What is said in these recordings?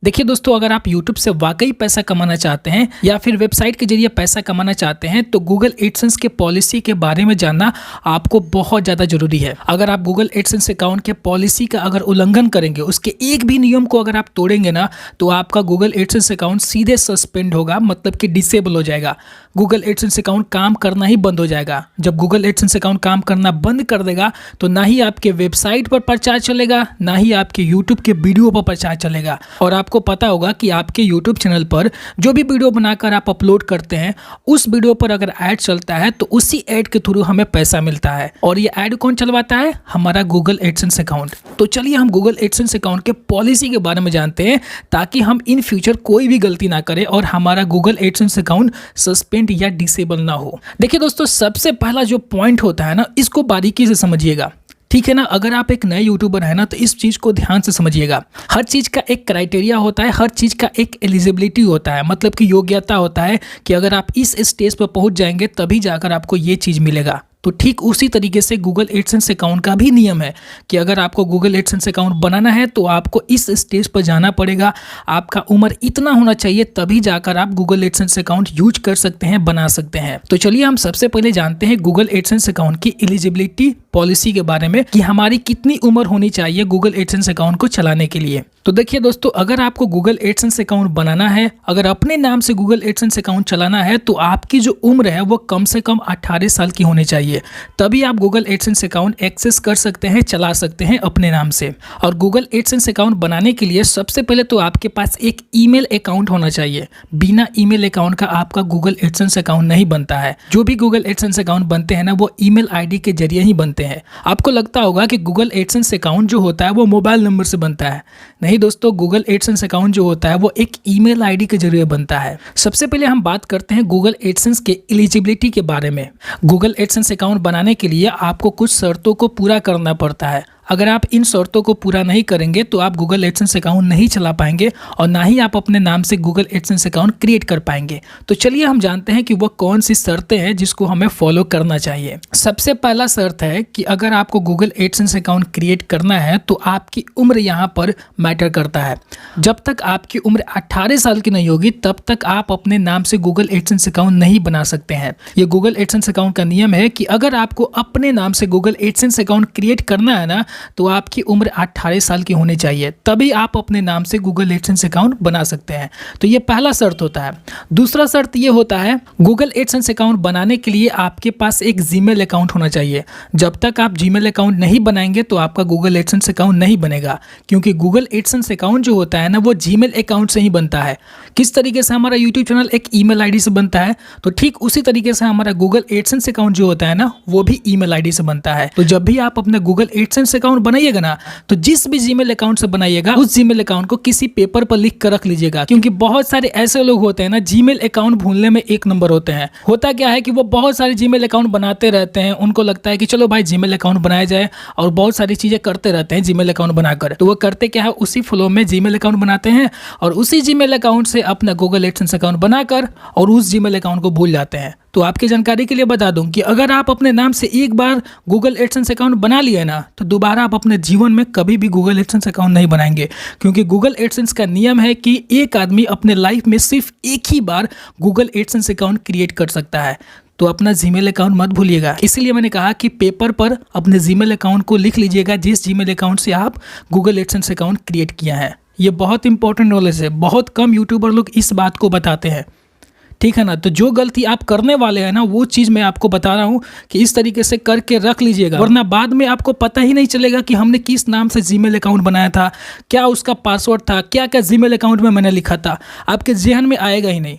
देखिए दोस्तों, अगर आप YouTube से वाकई पैसा कमाना चाहते हैं या फिर वेबसाइट के जरिए पैसा कमाना चाहते हैं तो गूगल एडसेंस के पॉलिसी के बारे में जानना आपको बहुत ज़्यादा जरूरी है। अगर आप गूगल एडसेंस अकाउंट के पॉलिसी का अगर उल्लंघन करेंगे, उसके एक भी नियम को अगर आप तोड़ेंगे ना, तो आपका गूगल एडसेंस अकाउंट सीधे सस्पेंड होगा, मतलब कि डिसेबल हो जाएगा। गूगल एडसेंस अकाउंट काम करना ही बंद हो जाएगा। जब गूगल एडसेंस अकाउंट काम करना बंद कर देगा तो ना ही आपके वेबसाइट पर प्रचार चलेगा, ना ही आपके यूट्यूब के वीडियो पर प्रचार चलेगा। और आपको पता होगा कि आपके यूट्यूब चैनल पर जो भी वीडियो बनाकर आप अपलोड करते हैं, उस वीडियो पर अगर ऐड चलता है तो उसी ऐड के थ्रू हमें पैसा मिलता है। और ये ऐड कौन चलवाता है? हमारा गूगल एडसेंस अकाउंट। तो चलिए हम गूगल एडसेंस अकाउंट के पॉलिसी के बारे में जानते हैं, ताकि हम इन फ्यूचर कोई भी गलती ना करें और हमारा गूगल एडसेंस अकाउंट सस्पेंड या डिसेबल ना हो। देखिए दोस्तों, सबसे पहला जो पॉइंट होता है ना, इसको बारीकी से समझिएगा, ठीक है ना। अगर आप एक नए यूट्यूबर है ना, तो इस चीज़ को ध्यान से समझिएगा। हर चीज़ का एक क्राइटेरिया होता है, हर चीज़ का एक एलिजिबिलिटी होता है, मतलब कि योग्यता होता है कि अगर आप इस स्टेज पर पहुंच जाएंगे तभी जाकर आपको ये चीज़ मिलेगा। तो ठीक उसी तरीके से गूगल एडसेंस अकाउंट का भी नियम है कि अगर आपको गूगल एडसेंस अकाउंट बनाना है तो आपको इस स्टेज पर जाना पड़ेगा। आपका उम्र इतना होना चाहिए, तभी जाकर आप गूगल एडसेंस अकाउंट यूज कर सकते हैं, बना सकते हैं। तो चलिए हम सबसे पहले जानते हैं गूगल एडसेंस अकाउंट की एलिजिबिलिटी पॉलिसी के बारे में, कि हमारी कितनी उम्र होनी चाहिए गूगल एडसेंस अकाउंट को चलाने के लिए। तो देखिए दोस्तों, अगर आपको गूगल एडसेंस अकाउंट बनाना है, अगर अपने नाम से गूगल एडसेंस अकाउंट चलाना है, तो आपकी जो उम्र है वो कम से कम 18 साल की होनी चाहिए। तभी आप गूगल एडसेंस अकाउंट एक्सेस कर सकते हैं, चला सकते हैं अपने नाम से। और गूगल एडसेंस अकाउंट बनाने के लिए सबसे पहले तो आपके पास एक ईमेल अकाउंट होना चाहिए। बिना ईमेल अकाउंट का आपका गूगल एडसेंस अकाउंट नहीं बनता है। जो भी गूगल एडसेंस अकाउंट बनते हैं ना, वो ईमेल आईडी के जरिए ही बनते हैं। आपको लगता होगा कि गूगल एडसेंस अकाउंट जो होता है वो मोबाइल नंबर से बनता है। नहीं दोस्तों, गूगल एडसेंस अकाउंट जो होता है वो एक ईमेल आईडी के जरिए बनता है। सबसे पहले हम बात करते हैं गूगल एडसेंस के एलिजिबिलिटी के बारे में। गूगल एडसेंस अकाउंट बनाने के लिए आपको कुछ शर्तों को पूरा करना पड़ता है। अगर आप इन शर्तों को पूरा नहीं करेंगे तो आप गूगल एडसेंस अकाउंट नहीं चला पाएंगे और ना ही आप अपने नाम से गूगल एडसेंस अकाउंट क्रिएट कर पाएंगे। तो चलिए हम जानते हैं कि वो कौन सी शर्तें हैं जिसको हमें फॉलो करना चाहिए। सबसे पहला शर्त है कि अगर आपको गूगल एडसेंस अकाउंट क्रिएट करना है तो आपकी उम्र यहाँ पर मैटर करता है। जब तक आपकी उम्र 18 साल की नहीं होगी तब तक आप अपने नाम से गूगल एडसेंस अकाउंट नहीं बना सकते हैं। ये गूगल एडसेंस अकाउंट का नियम है कि अगर आपको अपने नाम से गूगल एडसेंस अकाउंट क्रिएट करना है ना, तो आपकी उम्र 18 साल की होनी चाहिए, तभी आप अपने नाम से गूगल एडसेंस अकाउंट बना सकते हैं। तो ये पहला शर्त होता है। दूसरा शर्त ये होता है, गूगल एडसेंस अकाउंट बनाने के लिए आपके पास एक जीमेल अकाउंट होना चाहिए। जब तक आप जीमेल अकाउंट नहीं बनाएंगे तो आपका गूगल एडसेंस अकाउंट नहीं बनेगा, क्योंकि गूगल एडसेंस अकाउंट जो होता है ना, वो जीमेल अकाउंट से ही बनता है। किस तरीके से हमारा यूट्यूब चैनल एक ईमेल आईडी से बनता है, तो ठीक उसी तरीके से हमारा गूगल एडसेंस अकाउंट जो होता है ना, वो भी ईमेल आईडी से बनता है। तो जब भी आप अपना गूगल एडसेंस अकाउंट बनाइएगा ना, तो जिस भी जीमेल अकाउंट से बनाइएगा उस जीमेल अकाउंट को किसी पेपर पर लिख कर रख लीजिएगा, क्योंकि बहुत सारे ऐसे लोग होते हैं ना, जीमेल अकाउंट भूलने में एक नंबर होते हैं। होता क्या है कि वो बहुत सारे जीमेल अकाउंट बनाते रहते हैं, उनको लगता है कि चलो भाई जीमेल अकाउंट बनाया जाए, और बहुत सारी चीजें करते रहते हैं जीमेल अकाउंट बनाकर। तो वो करते क्या है, उसी फ्लो में जीमेल अकाउंट बनाते हैं और उसी जीमेल अकाउंट से अपना गूगल एडसेंस अकाउंट बनाकर और उस जीमेल अकाउंट को भूल जाते हैं। तो आपकी जानकारी के लिए बता दूं कि अगर आप अपने नाम से एक बार गूगल एडसेंस अकाउंट बना लिए ना, तो दोबारा आप अपने जीवन में कभी भी गूगल एडसेंस अकाउंट नहीं बनाएंगे, क्योंकि गूगल एडसेंस का नियम है कि एक आदमी अपने लाइफ में सिर्फ एक ही बार गूगल एडसेंस अकाउंट क्रिएट कर सकता है। तो अपना जीमेल अकाउंट मत भूलिएगा। इसीलिए मैंने कहा कि पेपर पर अपने जीमेल अकाउंट को लिख लीजिएगा, जिस जीमेल अकाउंट से आप गूगल एडसेंस अकाउंट क्रिएट किया है। ये बहुत इंपॉर्टेंट नॉलेज है, बहुत कम यूट्यूबर लोग इस बात को बताते हैं, ठीक है ना। तो जो गलती आप करने वाले हैं ना, वो चीज़ मैं आपको बता रहा हूँ कि इस तरीके से करके रख लीजिएगा, वरना बाद में आपको पता ही नहीं चलेगा कि हमने किस नाम से जीमेल अकाउंट बनाया था, क्या उसका पासवर्ड था, क्या क्या जीमेल अकाउंट में मैंने लिखा था, आपके जहन में आएगा ही नहीं।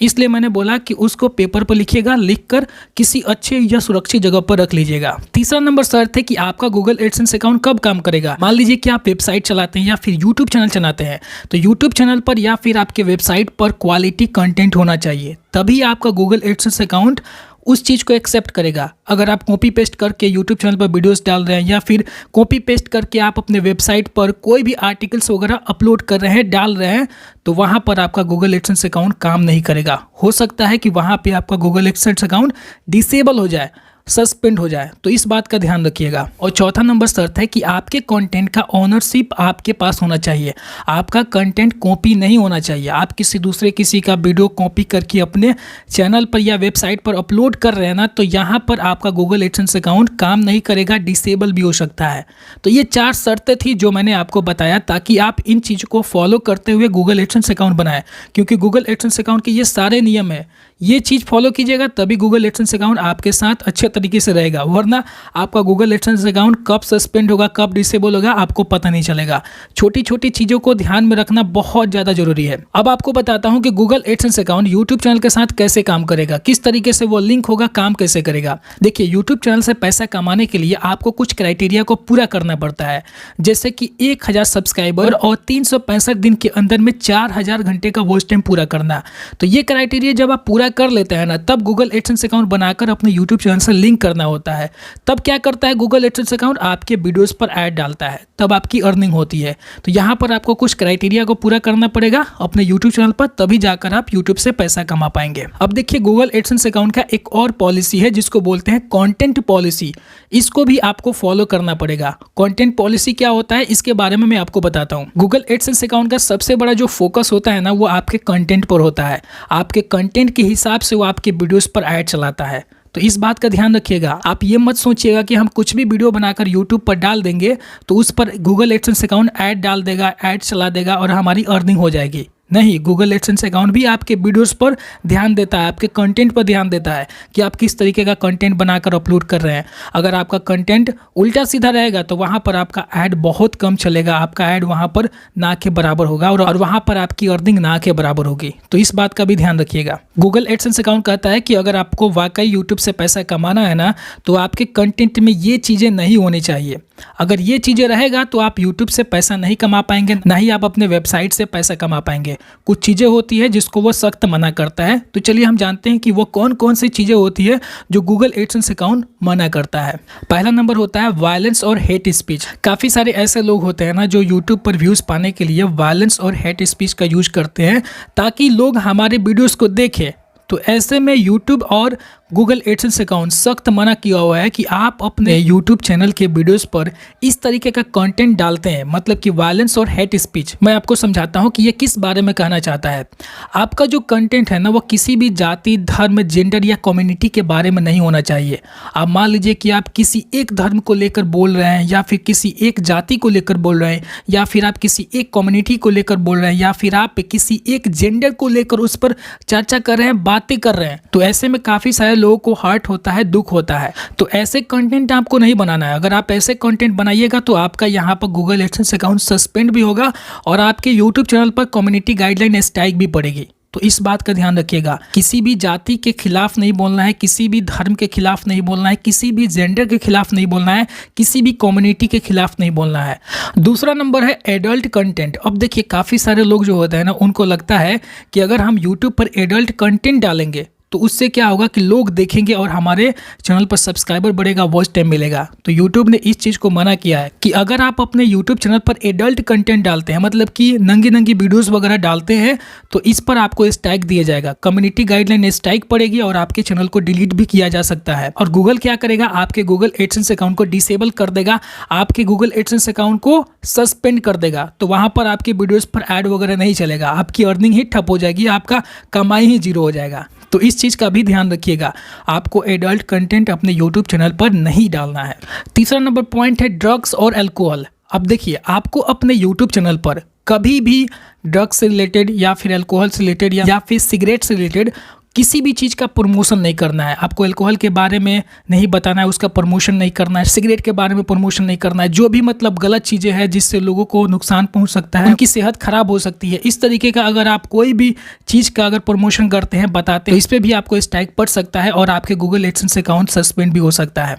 इसलिए मैंने बोला कि उसको पेपर पर लिखिएगा, लिखकर किसी अच्छे या सुरक्षित जगह पर रख लीजिएगा। तीसरा नंबर शर्त है कि आपका गूगल एडसेंस अकाउंट कब काम करेगा। मान लीजिए कि आप वेबसाइट चलाते हैं या फिर यूट्यूब चैनल चलाते हैं, तो यूट्यूब चैनल पर या फिर आपके वेबसाइट पर क्वालिटी कंटेंट होना चाहिए, तभी आपका गूगल एडसेंस अकाउंट उस चीज़ को एक्सेप्ट करेगा। अगर आप कॉपी पेस्ट करके यूट्यूब चैनल पर वीडियोस डाल रहे हैं या फिर कॉपी पेस्ट करके आप अपने वेबसाइट पर कोई भी आर्टिकल्स वगैरह अपलोड कर रहे हैं, डाल रहे हैं, तो वहाँ पर आपका गूगल एडसेंस अकाउंट काम नहीं करेगा। हो सकता है कि वहाँ पे आपका गूगल एडसेंस अकाउंट डिसेबल हो जाए। सस्पेंड हो जाए, तो इस बात का ध्यान रखिएगा। और चौथा नंबर शर्त है कि आपके कंटेंट का ओनरशिप आपके पास होना चाहिए। आपका कंटेंट कॉपी नहीं होना चाहिए। आप किसी का वीडियो कॉपी करके अपने चैनल पर या वेबसाइट पर अपलोड कर रहे हैं ना, तो यहाँ पर आपका गूगल एडसेंस अकाउंट काम नहीं करेगा, डिसेबल भी हो सकता है। तो ये 4 शर्तें थी जो मैंने आपको बताया, ताकि आप इन चीज़ों को फॉलो करते हुए गूगल एडसेंस अकाउंट बनाएं। क्योंकि गूगल एडसेंस अकाउंट के ये सारे नियम है, ये चीज़ फॉलो कीजिएगा तभी गूगल एडसेंस अकाउंट आपके साथ अच्छे तरीके से रहेगा, वरना आपका गूगल एडसेंस अकाउंट कब सस्पेंड होगा, कब डिसेबल होगा, आपको पता नहीं चलेगा। छोटी छोटी चीज़ों को ध्यान में रखना बहुत ज़्यादा जरूरी है। अब आपको बताता हूं कि Google AdSense account YouTube channel के साथ कैसे काम करेगा, किस तरीके से वो लिंक होगा, काम कैसे करेगा। देखिए, यूट्यूब चैनल से पैसा कमाने के लिए आपको कुछ क्राइटेरिया को पूरा करना पड़ता है, जैसे कि 1000 सब्सक्राइबर और 365 दिन के अंदर में 4000 घंटे का वॉच टाइम पूरा करना। तो ये क्राइटेरिया जब आप पूरा कर लेते हैं ना, तब गूगल एडसेंस अकाउंट बनाकर अपने यूट्यूब चैनल से लिंक करना होता है। तब क्या करता है गूगल एडसेंस अकाउंट, आपके वीडियोस पर ऐड डालता है, तब आपकी अर्निंग होती है। तो यहाँ पर आपको कुछ क्राइटेरिया को पूरा करना पड़ेगा अपने यूट्यूब चैनल पर, तभी जाकर आप यूट्यूब से पैसा कमा पाएंगे। अब देखिए, गूगल एडसेंस अकाउंट का एक और पॉलिसी है जिसको बोलते हैं कंटेंट पॉलिसी। इसको भी आपको फॉलो करना पड़ेगा। कंटेंट पॉलिसी क्या होता है, इसके बारे में मैं आपको बताता हूँ। गूगल एडसेंस अकाउंट का सबसे बड़ा जो फोकस होता है ना, वो आपके कंटेंट पर होता है। आपके कंटेंट के हिसाब से वो आपके वीडियोस पर ऐड चलाता है। तो इस बात का ध्यान रखिएगा। आप ये मत सोचिएगा कि हम कुछ भी वीडियो बनाकर यूट्यूब पर डाल देंगे तो उस पर गूगल एडसेंस अकाउंट ऐड डाल देगा, ऐड चला देगा और हमारी अर्निंग हो जाएगी। नहीं, गूगल एडसेंस अकाउंट भी आपके वीडियोस पर ध्यान देता है, आपके कंटेंट पर ध्यान देता है कि आप किस तरीके का कंटेंट बनाकर अपलोड कर रहे हैं। अगर आपका कंटेंट उल्टा सीधा रहेगा तो वहाँ पर आपका ऐड बहुत कम चलेगा, आपका ऐड वहाँ पर ना के बराबर होगा और वहाँ पर आपकी अर्निंग ना के बराबर होगी। तो इस बात का भी ध्यान रखिएगा। गूगल एडसेंस अकाउंट कहता है कि अगर आपको वाकई यूट्यूब से पैसा कमाना है ना, तो आपके कंटेंट में ये चीज़ें नहीं होनी चाहिए। अगर ये चीज़ें रहेगा तो आप यूट्यूब से पैसा नहीं कमा पाएंगे, ना ही आप अपने वेबसाइट से पैसा कमा पाएंगे। कुछ चीज़ें होती है जिसको वो सख्त मना करता है। तो चलिए हम जानते हैं कि वो कौन कौन सी चीज़ें होती है जो गूगल एडसेंस अकाउंट मना करता है। पहला नंबर होता है वायलेंस और हेट स्पीच। काफ़ी सारे ऐसे लोग होते हैं ना जो यूट्यूब पर व्यूज़ पाने के लिए वायलेंस और हेट स्पीच का यूज करते हैं ताकि लोग हमारे वीडियोज़ को देखें। तो ऐसे में यूट्यूब और गूगल एडसेंस अकाउंट सख्त मना किया हुआ है कि आप अपने यूट्यूब चैनल के वीडियोस पर इस तरीके का कंटेंट डालते हैं, मतलब कि वायलेंस और हेट स्पीच। मैं आपको समझाता हूं कि ये किस बारे में कहना चाहता है। आपका जो कंटेंट है ना, वो किसी भी जाति, धर्म, जेंडर या कम्युनिटी के बारे में नहीं होना चाहिए। आप मान लीजिए कि आप किसी एक धर्म को लेकर बोल रहे हैं, या फिर किसी एक जाति को लेकर बोल रहे हैं, या फिर आप किसी एक कम्युनिटी को लेकर बोल रहे हैं, या फिर आप किसी एक जेंडर को लेकर उस पर चर्चा कर रहे हैं, बातें कर रहे हैं। तो ऐसे में काफ़ी सारे लोगों को हर्ट होता है, दुख होता है। तो ऐसे कंटेंट आपको नहीं बनाना है। अगर आप ऐसे कंटेंट बनाइएगा तो आपका यहाँ पर गूगल एडसेंस अकाउंट सस्पेंड भी होगा और आपके यूट्यूब चैनल पर कम्युनिटी गाइडलाइन स्ट्राइक भी पड़ेगी। तो इस बात का ध्यान रखिएगा। किसी भी जाति के खिलाफ नहीं बोलना है, किसी भी धर्म के खिलाफ नहीं बोलना है, किसी भी जेंडर के खिलाफ नहीं बोलना है, किसी भी कम्युनिटी के खिलाफ नहीं बोलना है। दूसरा नंबर है एडल्ट कंटेंट। अब देखिए, काफ़ी सारे लोग जो होते हैं ना, उनको लगता है कि अगर हम यूट्यूब पर एडल्ट कंटेंट डालेंगे तो उससे क्या होगा कि लोग देखेंगे और हमारे चैनल पर सब्सक्राइबर बढ़ेगा, वॉच टाइम मिलेगा। तो यूट्यूब ने इस चीज़ को मना किया है कि अगर आप अपने यूट्यूब चैनल पर एडल्ट कंटेंट डालते हैं, मतलब कि नंगी नंगी वीडियोस वगैरह डालते हैं, तो इस पर आपको स्ट्राइक दिया जाएगा, कम्युनिटी गाइडलाइन स्ट्राइक पड़ेगी और आपके चैनल को डिलीट भी किया जा सकता है। और गूगल क्या करेगा, आपके गूगल एडसेंस अकाउंट को डिसेबल कर देगा, आपके गूगल एडसेंस अकाउंट को सस्पेंड कर देगा। तो वहाँ पर आपकी वीडियोज़ पर ऐड वगैरह नहीं चलेगा, आपकी अर्निंग ही ठप हो जाएगी, आपका कमाई ही जीरो हो जाएगा। तो इस चीज़ का भी ध्यान रखिएगा, आपको एडल्ट कंटेंट अपने यूट्यूब चैनल पर नहीं डालना है। तीसरा नंबर पॉइंट है ड्रग्स और अल्कोहल। अब देखिए, आपको अपने यूट्यूब चैनल पर कभी भी ड्रग्स से रिलेटेड या फिर अल्कोहल से रिलेटेड या फिर सिगरेट से रिलेटेड किसी भी चीज़ का प्रमोशन नहीं करना है। आपको अल्कोहल के बारे में नहीं बताना है, उसका प्रमोशन नहीं करना है, सिगरेट के बारे में प्रमोशन नहीं करना है। जो भी मतलब गलत चीज़ें हैं जिससे लोगों को नुकसान पहुंच सकता है, उनकी सेहत खराब हो सकती है, इस तरीके का अगर आप कोई भी चीज़ का अगर प्रमोशन करते हैं, बताते हैं, तो इस पर भी आपको स्ट्राइक पड़ सकता है और आपके गूगल एडसेंस अकाउंट सस्पेंड भी हो सकता है।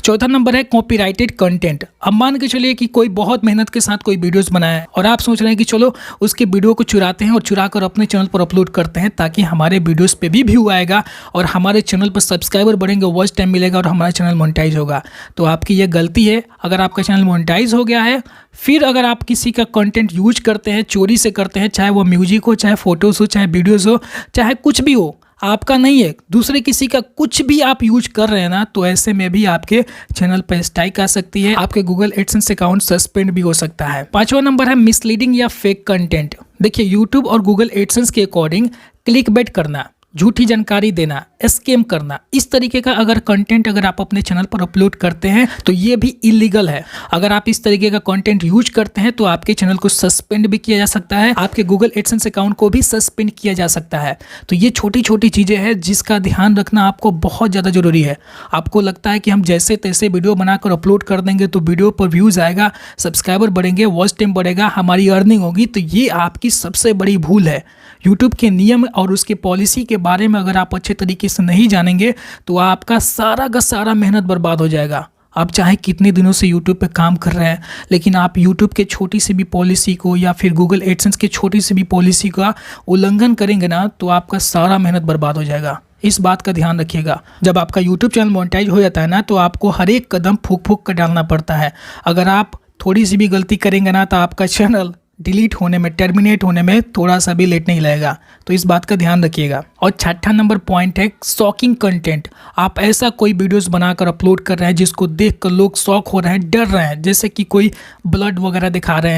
चौथा नंबर है कॉपीराइटेड कंटेंट। अब मान के चलिए कि कोई बहुत मेहनत के साथ कोई वीडियोज़ बनाया है और आप सोच रहे हैं कि चलो उसके वीडियो को चुराते हैं और चुरा कर अपने चैनल पर अपलोड करते हैं ताकि हमारे वीडियोज़ पे भी व्यू आएगा और हमारे चैनल पर सब्सक्राइबर बढ़ेंगे, वॉच टाइम मिलेगा और हमारा चैनल मोनेटाइज होगा। तो आपकी ये गलती है। अगर आपका चैनल मोनेटाइज हो गया है, फिर अगर आप किसी का कंटेंट यूज करते हैं, चोरी से करते हैं, चाहे वो म्यूजिक हो, चाहे फोटोज़ हो, चाहे वीडियोज़ हो, चाहे कुछ भी हो, आपका नहीं है, दूसरे किसी का कुछ भी आप यूज कर रहे हैं ना, तो ऐसे में भी आपके चैनल पर स्ट्राइक आ सकती है, आपके गूगल एडसेंस अकाउंट सस्पेंड भी हो सकता है। 5वां नंबर है मिसलीडिंग या फेक कंटेंट। देखिए यूट्यूब और गूगल एडसेंस के अकॉर्डिंग क्लिक बेट करना, झूठी जानकारी देना, स्कैम करना, इस तरीके का अगर कंटेंट अगर आप अपने चैनल पर अपलोड करते हैं तो ये भी इलीगल है। अगर आप इस तरीके का कंटेंट यूज करते हैं तो आपके चैनल को सस्पेंड भी किया जा सकता है, आपके गूगल एडसेंस अकाउंट को भी सस्पेंड किया जा सकता है। तो ये छोटी छोटी चीज़ें हैं जिसका ध्यान रखना आपको बहुत ज़्यादा जरूरी है। आपको लगता है कि हम जैसे तैसे वीडियो बनाकर अपलोड कर देंगे तो वीडियो पर व्यूज़ आएगा, सब्सक्राइबर बढ़ेंगे, वॉच टाइम बढ़ेगा, हमारी अर्निंग होगी, तो ये आपकी सबसे बड़ी भूल है। यूट्यूब के नियम और उसके पॉलिसी के बारे में अगर आप अच्छे तरीके से नहीं जानेंगे तो आपका सारा का सारा मेहनत बर्बाद हो जाएगा। आप चाहे कितने दिनों से यूट्यूब पे काम कर रहे हैं, लेकिन आप यूट्यूब के छोटी सी भी पॉलिसी को या फिर गूगल एडसेंस के छोटी सी भी पॉलिसी का उल्लंघन करेंगे ना, तो आपका सारा मेहनत बर्बाद हो जाएगा। इस बात का ध्यान रखिएगा। जब आपका यूट्यूब चैनल मोनेटाइज हो जाता है ना, तो आपको हर एक कदम फूक फूक कर डालना पड़ता है। अगर आप थोड़ी सी भी गलती करेंगे ना, तो आपका चैनल डिलीट होने में, टर्मिनेट होने में थोड़ा सा भी लेट नहीं लगेगा। तो इस बात का ध्यान रखिएगा। और 6वां नंबर पॉइंट है शॉकिंग कंटेंट। आप ऐसा कोई वीडियोस बनाकर अपलोड कर रहे हैं जिसको देखकर लोग शॉक हो रहे हैं, डर रहे हैं, जैसे कि कोई ब्लड वगैरह दिखा रहे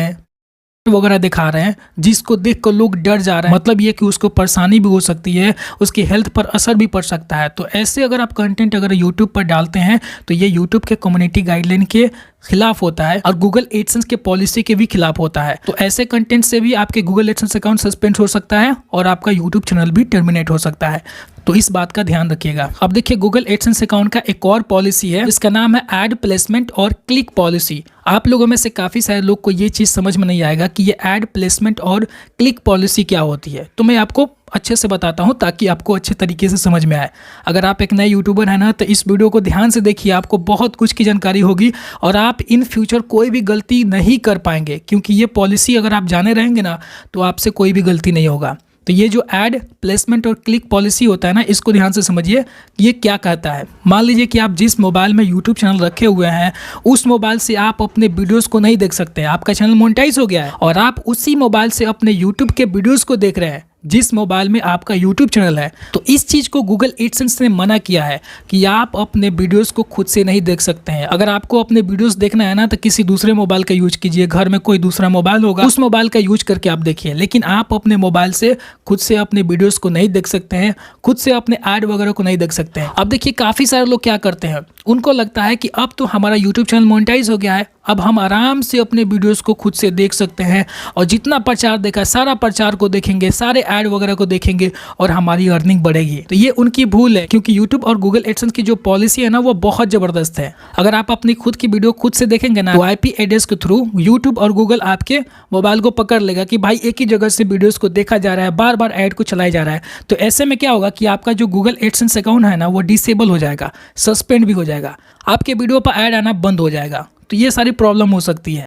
हैं जिसको देखकर लोग डर जा रहे हैं। मतलब ये कि उसको परेशानी भी हो सकती है, उसकी हेल्थ पर असर भी पड़ सकता है। तो ऐसे अगर आप कंटेंट अगर यूट्यूब पर डालते हैं तो ये यूट्यूब के कम्युनिटी गाइडलाइन के खिलाफ होता है और गूगल एडसेंस के पॉलिसी के भी खिलाफ होता है। तो ऐसे कंटेंट से भी आपके गूगल एडसेंस अकाउंट सस्पेंड हो सकता है और आपका यूट्यूब चैनल भी टर्मिनेट हो सकता है। तो इस बात का ध्यान रखिएगा। अब देखिए गूगल एडसेंस अकाउंट का एक और पॉलिसी है, इसका नाम है एड प्लेसमेंट और क्लिक पॉलिसी। आप लोगों में से काफ़ी सारे लोग को ये चीज़ समझ में नहीं आएगा कि ये एड प्लेसमेंट और क्लिक पॉलिसी क्या होती है। तो मैं आपको अच्छे से बताता हूं ताकि आपको अच्छे तरीके से समझ में आए। अगर आप एक नए यूट्यूबर हैं ना, तो इस वीडियो को ध्यान से देखिए, आपको बहुत कुछ की जानकारी होगी और आप इन फ्यूचर कोई भी गलती नहीं कर पाएंगे, क्योंकि ये पॉलिसी अगर आप जाने रहेंगे ना तो आपसे कोई भी गलती नहीं होगा। तो ये जो एड प्लेसमेंट और क्लिक पॉलिसी होता है ना, इसको ध्यान से समझिए ये क्या कहता है। मान लीजिए कि आप जिस मोबाइल में यूट्यूब चैनल रखे हुए हैं उस मोबाइल से आप अपने वीडियोस को नहीं देख सकते, आपका चैनल मोनेटाइज हो गया है और आप उसी मोबाइल से अपने यूट्यूब के वीडियोस को देख रहे हैं जिस मोबाइल में आपका यूट्यूब चैनल है। तो इस चीज़ को गूगल एडसेंस ने मना किया है कि आप अपने वीडियोस को खुद से नहीं देख सकते हैं। अगर आपको अपने वीडियोस देखना है ना, तो किसी दूसरे मोबाइल का यूज कीजिए। घर में कोई दूसरा मोबाइल होगा, उस मोबाइल का यूज करके आप देखिए, लेकिन आप अपने मोबाइल से खुद से अपने वीडियोस को नहीं देख सकते हैं, खुद से अपने ऐड वगैरह को नहीं देख सकते हैं। अब देखिए काफ़ी सारे लोग क्या करते हैं, उनको लगता है कि अब तो हमारा यूट्यूब चैनल मोनेटाइज हो गया है, अब हम आराम से अपने वीडियोस को खुद से देख सकते हैं और जितना प्रचार देखा सारा प्रचार को देखेंगे, सारे ऐड वगैरह को देखेंगे और हमारी अर्निंग बढ़ेगी। तो ये उनकी भूल है, क्योंकि यूट्यूब और गूगल एडसेंस की जो पॉलिसी है ना, वो बहुत ज़बरदस्त है। अगर आप अपनी खुद की वीडियो खुद से देखेंगे ना, तो IP एड्रेस के थ्रू यूट्यूब और गूगल आपके मोबाइल को पकड़ लेगा कि भाई एक ही जगह से वीडियोस को देखा जा रहा है, बार बार ऐड को चलाया जा रहा है। तो ऐसे में क्या होगा कि आपका जो गूगल एडसेंस अकाउंट है ना, वो डिसेबल हो जाएगा, सस्पेंड भी हो जाएगा, आपके वीडियो पर ऐड आना बंद हो जाएगा। तो ये सारी प्रॉब्लम हो सकती है।